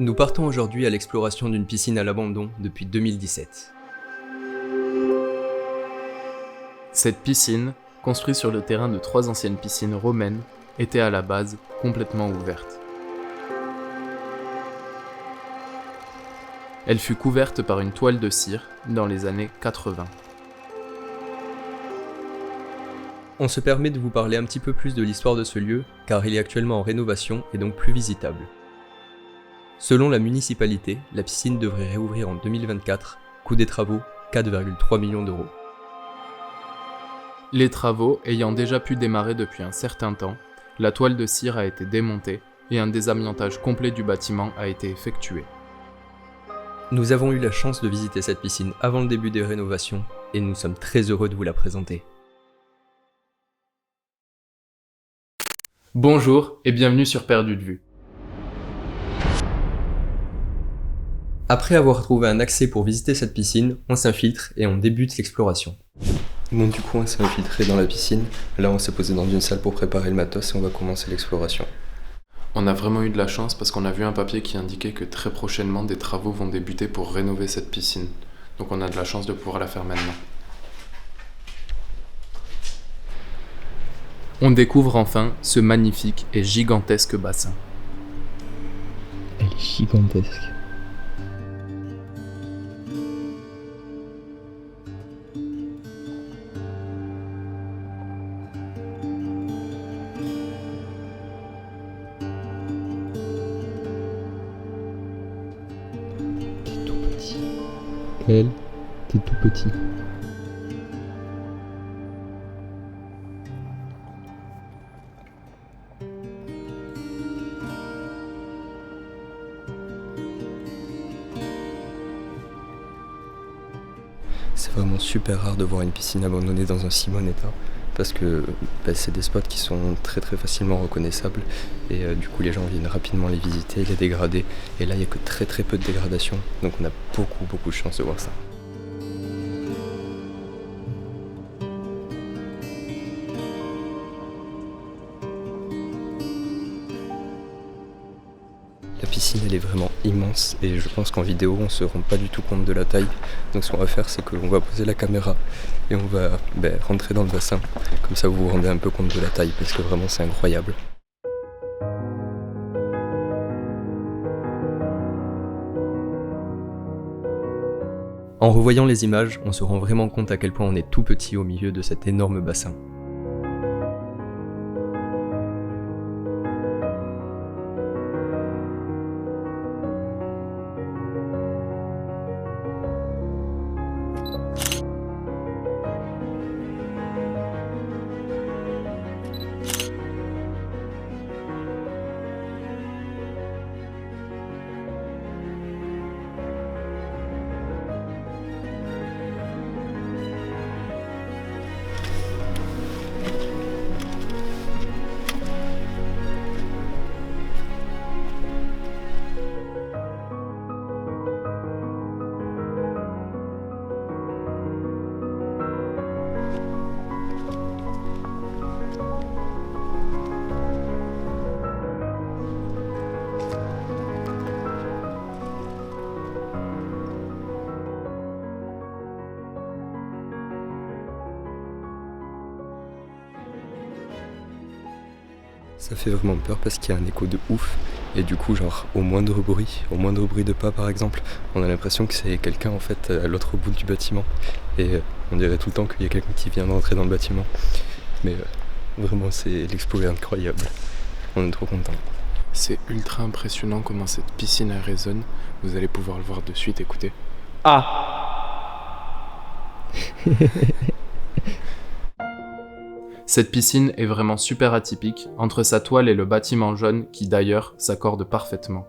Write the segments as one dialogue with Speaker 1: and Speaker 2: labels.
Speaker 1: Nous partons aujourd'hui à l'exploration d'une piscine à l'abandon depuis 2017.
Speaker 2: Cette piscine, construite sur le terrain de 3 anciennes piscines romaines, était à la base complètement ouverte. Elle fut couverte par une toile de cire dans les années 80.
Speaker 1: On se permet de vous parler un petit peu plus de l'histoire de ce lieu, car il est actuellement en rénovation et donc plus visitable. Selon la municipalité, la piscine devrait réouvrir en 2024, coût des travaux 4,3 millions d'euros.
Speaker 2: Les travaux ayant déjà pu démarrer depuis un certain temps, la toile de cire a été démontée et un désamiantage complet du bâtiment a été effectué.
Speaker 1: Nous avons eu la chance de visiter cette piscine avant le début des rénovations et nous sommes très heureux de vous la présenter.
Speaker 2: Bonjour et bienvenue sur Perdu de vue.
Speaker 1: Après avoir trouvé un accès pour visiter cette piscine, on s'infiltre et on débute l'exploration.
Speaker 3: Donc du coup on s'est infiltré dans la piscine, là on s'est posé dans une salle pour préparer le matos et on va commencer l'exploration.
Speaker 2: On a vraiment eu de la chance parce qu'on a vu un papier qui indiquait que très prochainement des travaux vont débuter pour rénover cette piscine. Donc on a de la chance de pouvoir la faire maintenant. On découvre enfin ce magnifique et gigantesque bassin.
Speaker 3: Elle est gigantesque. T'es tout petit. Elle, t'es tout petit. C'est vraiment super rare de voir une piscine abandonnée dans un si bon état parce que c'est des spots qui sont très très facilement reconnaissables et du coup les gens viennent rapidement les visiter, les dégrader et là il n'y a que très très peu de dégradation donc on a beaucoup de chance de voir ça. La piscine elle est vraiment immense et je pense qu'en vidéo on se rend pas du tout compte de la taille. Donc ce qu'on va faire c'est qu'on va poser la caméra et on va rentrer dans le bassin. Comme ça vous vous rendez un peu compte de la taille parce que vraiment c'est incroyable.
Speaker 1: En revoyant les images, on se rend vraiment compte à quel point on est tout petit au milieu de cet énorme bassin.
Speaker 3: Ça fait vraiment peur parce qu'il y a un écho de ouf et du coup genre au moindre bruit de pas par exemple, on a l'impression que c'est quelqu'un en fait à l'autre bout du bâtiment et on dirait tout le temps qu'il y a quelqu'un qui vient d'entrer dans le bâtiment. Mais vraiment c'est l'expo est incroyable, on est trop contents.
Speaker 2: C'est ultra impressionnant comment cette piscine résonne. Vous allez pouvoir le voir de suite, écoutez. Cette piscine est vraiment super atypique, entre sa toile et le bâtiment jaune qui d'ailleurs s'accorde parfaitement.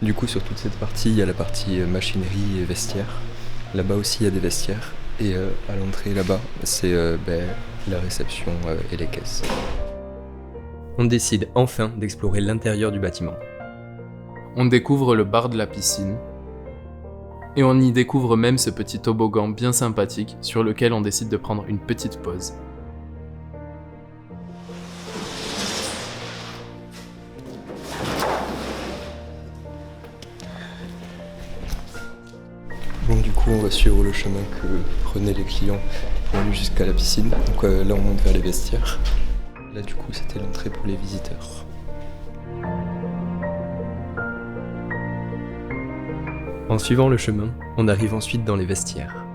Speaker 3: Du coup sur toute cette partie il y a la partie machinerie et vestiaire. Là-bas aussi il y a des vestiaires et à l'entrée là-bas c'est la réception et les caisses.
Speaker 1: On décide enfin d'explorer l'intérieur du bâtiment.
Speaker 2: On découvre le bar de la piscine, Et on y découvre même ce petit toboggan bien sympathique sur lequel on décide de prendre une petite pause.
Speaker 3: Bon, du coup, on va suivre le chemin que prenaient les clients pour aller jusqu'à la piscine. Donc là, on monte vers les vestiaires. Là, du coup, c'était l'entrée pour les visiteurs.
Speaker 1: En suivant le chemin, on arrive ensuite dans les vestiaires.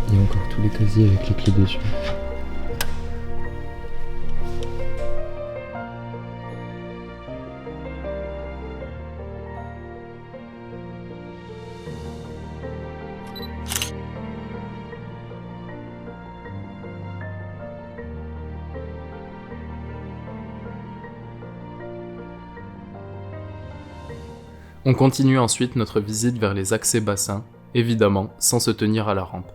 Speaker 3: Il y a encore tous les casiers avec les clés dessus.
Speaker 2: On continue ensuite notre visite vers les accès bassins, évidemment sans se tenir à la rampe.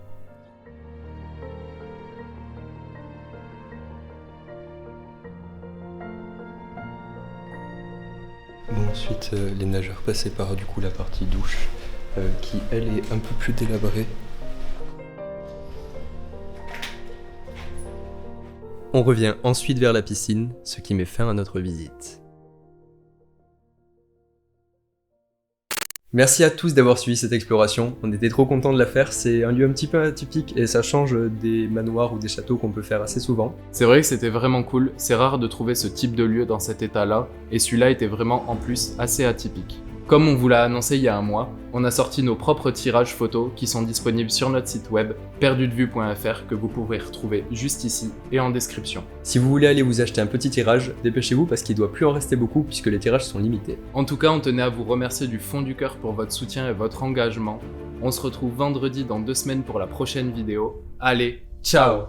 Speaker 3: Bon, ensuite, les nageurs passaient par du coup la partie douche, qui elle est un peu plus délabrée.
Speaker 1: On revient ensuite vers la piscine, ce qui met fin à notre visite. Merci à tous d'avoir suivi cette exploration, on était trop contents de la faire, c'est un lieu un petit peu atypique et ça change des manoirs ou des châteaux qu'on peut faire assez souvent.
Speaker 2: C'est vrai que c'était vraiment cool, c'est rare de trouver ce type de lieu dans cet état-là, et celui-là était vraiment en plus assez atypique. Comme on vous l'a annoncé il y a un mois, on a sorti nos propres tirages photos qui sont disponibles sur notre site web perdudevue.fr que vous pourrez retrouver juste ici et en description.
Speaker 1: Si vous voulez aller vous acheter un petit tirage, dépêchez-vous parce qu'il doit plus en rester beaucoup puisque les tirages sont limités.
Speaker 2: En tout cas, on tenait à vous remercier du fond du cœur pour votre soutien et votre engagement. On se retrouve vendredi dans 2 semaines pour la prochaine vidéo. Allez, ciao!